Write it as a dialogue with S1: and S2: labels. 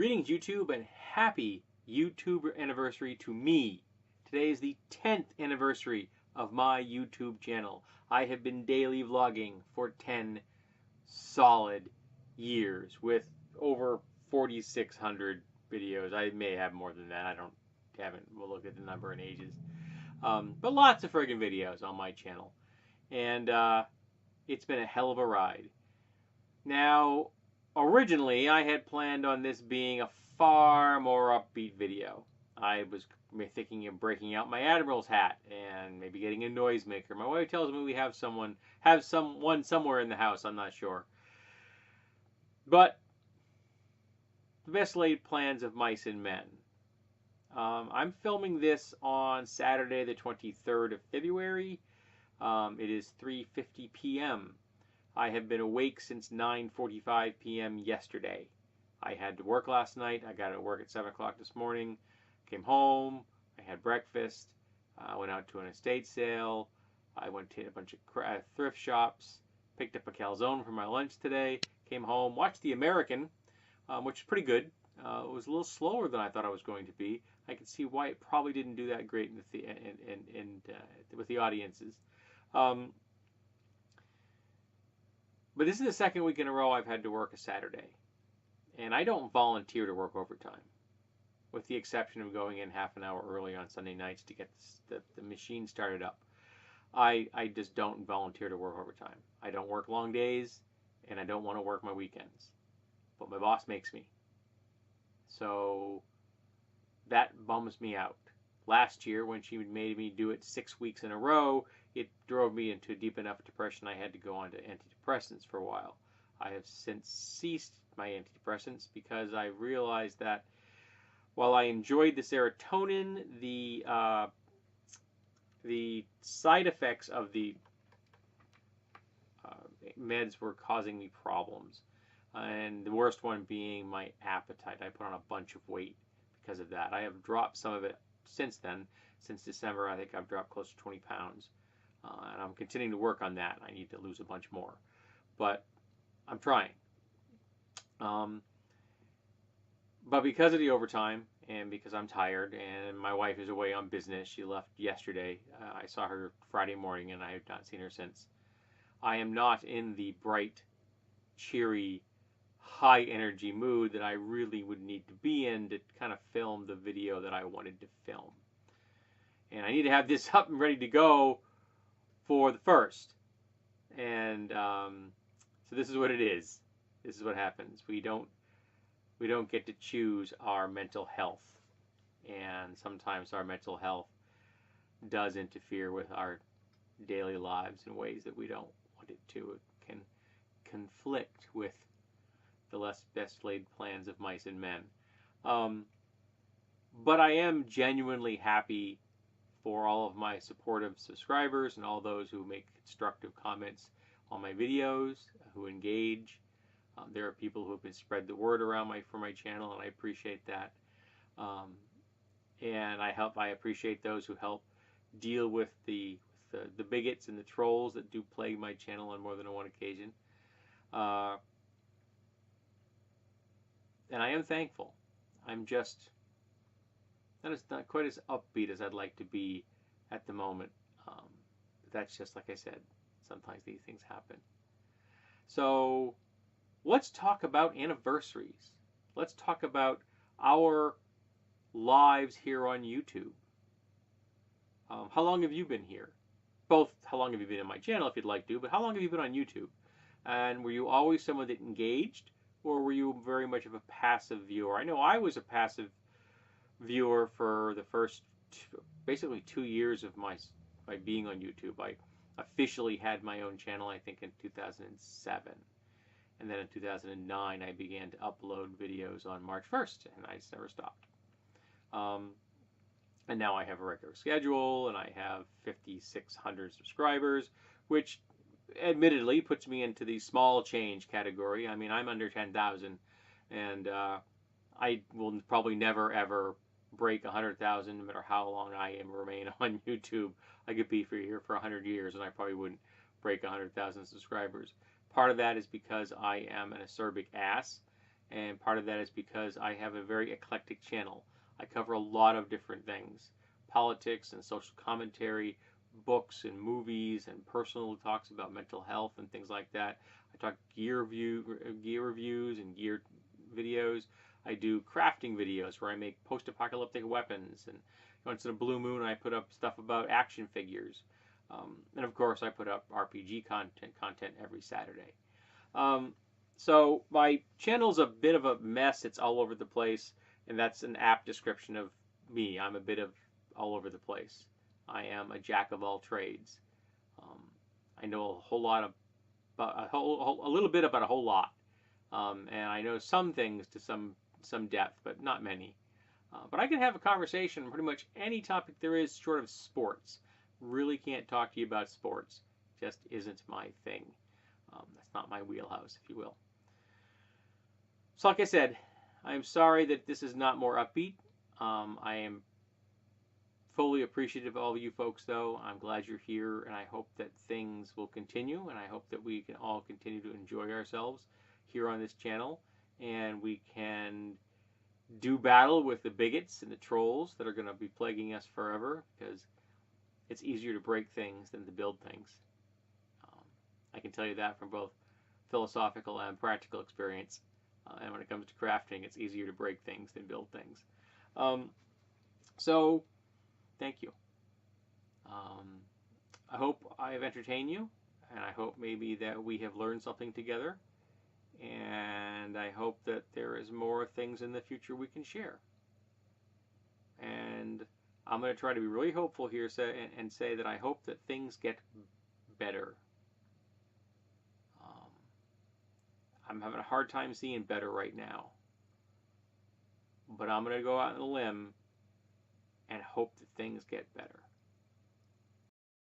S1: Greetings YouTube and happy YouTube anniversary to me. Today is the 10th anniversary of my YouTube channel. I have been daily vlogging for 10 solid years with over 4,600 videos. I may have more than that. Haven't looked at the number in ages. But lots of friggin' videos on my channel. And it's been a hell of a ride. Now, originally, I had planned on this being a far more upbeat video. I was thinking of breaking out my Admiral's hat and maybe getting a noisemaker. My wife tells me we have someone somewhere in the house. I'm not sure. But the best laid plans of mice and men. I'm filming this on Saturday, the 23rd of February. It is 3:50 p.m. I have been awake since 9:45 p.m. yesterday. I had to work last night. I got to work at 7 o'clock this morning. Came home. I had breakfast. Went out to an estate sale. I went to a bunch of thrift shops. Picked up a calzone for my lunch today. Came home. Watched The American, which is pretty good. It was a little slower than I thought it was going to be. I could see why it probably didn't do that great with the audiences. But this is the second week in a row I've had to work a Saturday. And I don't volunteer to work overtime, with the exception of going in half an hour early on Sunday nights to get the machine started up. I just don't volunteer to work overtime. I don't work long days, and I don't want to work my weekends. But my boss makes me. So that bums me out. Last year, when she made me do it 6 weeks in a row, it drove me into a deep enough depression I had to go on to antidepressants for a while. I have since ceased my antidepressants because I realized that while I enjoyed the serotonin, the side effects of the meds were causing me problems. And the worst one being my appetite. I put on a bunch of weight because of that. I have dropped some of it since then. Since December, I think I've dropped close to 20 pounds. And I'm continuing to work on that. I need to lose a bunch more. But I'm trying. But because of the overtime and because I'm tired and my wife is away on business, she left yesterday. I saw her Friday morning and I have not seen her since. I am not in the bright, cheery, high energy mood that I really would need to be in to kind of film the video that I wanted to film. And I need to have this up and ready to go for the 1st. And so this is what it is. This is what happens. We don't get to choose our mental health. And sometimes our mental health does interfere with our daily lives in ways that we don't want it to. It can conflict with the best laid plans of mice and men. But I am genuinely happy for all of my supportive subscribers and all those who make constructive comments on my videos, who engage. There are people who have been spread the word around for my channel, and I appreciate that. And I appreciate those who help deal with the bigots and the trolls that do plague my channel on more than one occasion. And I am thankful. I'm just not quite as upbeat as I'd like to be at the moment. But that's just, like I said, sometimes these things happen. So let's talk about anniversaries. Let's talk about our lives here on YouTube. How long have you been here? Both, how long have you been in my channel if you'd like to, but how long have you been on YouTube? And were you always someone that engaged, or were you very much of a passive viewer? I know I was a passive viewer for the first basically 2 years of my being on YouTube. I officially had my own channel, I think, in 2007. And then in 2009, I began to upload videos on March 1st, and I just never stopped. And now I have a regular schedule, and I have 5,600 subscribers, which admittedly puts me into the small change category. I mean, I'm under 10,000, and I will probably never, ever break 100,000, no matter how long I remain on YouTube. I could be here for 100 years, and I probably wouldn't break 100,000 subscribers. Part of that is because I am an acerbic ass, and part of that is because I have a very eclectic channel. I cover a lot of different things: politics and social commentary, books and movies, and personal talks about mental health and things like that. I talk gear reviews and gear videos. I do crafting videos where I make post-apocalyptic weapons, and once in a blue moon I put up stuff about action figures. And of course I put up RPG content every Saturday. So my channel's a bit of a mess. It's all over the place, and that's an apt description of me. I'm a bit of all over the place. I am a jack of all trades. I know a whole lot about a little bit about a whole lot, and I know some things to some depth, but not many. But I can have a conversation on pretty much any topic there is, short of sports. Really can't talk to you about sports. Just isn't my thing. That's not my wheelhouse, if you will. So like I said, I'm sorry that this is not more upbeat. I am fully appreciative of all of you folks, though. I'm glad you're here, and I hope that things will continue, and I hope that we can all continue to enjoy ourselves here on this channel, and we can do battle with the bigots and the trolls that are going to be plaguing us forever, because it's easier to break things than to build things. I can tell you that from both philosophical and practical experience. And when it comes to crafting, it's easier to break things than build things. So, thank you. I hope I have entertained you, and I hope maybe that we have learned something together, and I hope that there is more things in the future we can share. And I'm going to try to be really hopeful here and say that I hope that things get better. I'm having a hard time seeing better right now. But I'm going to go out on a limb and hope that things get better.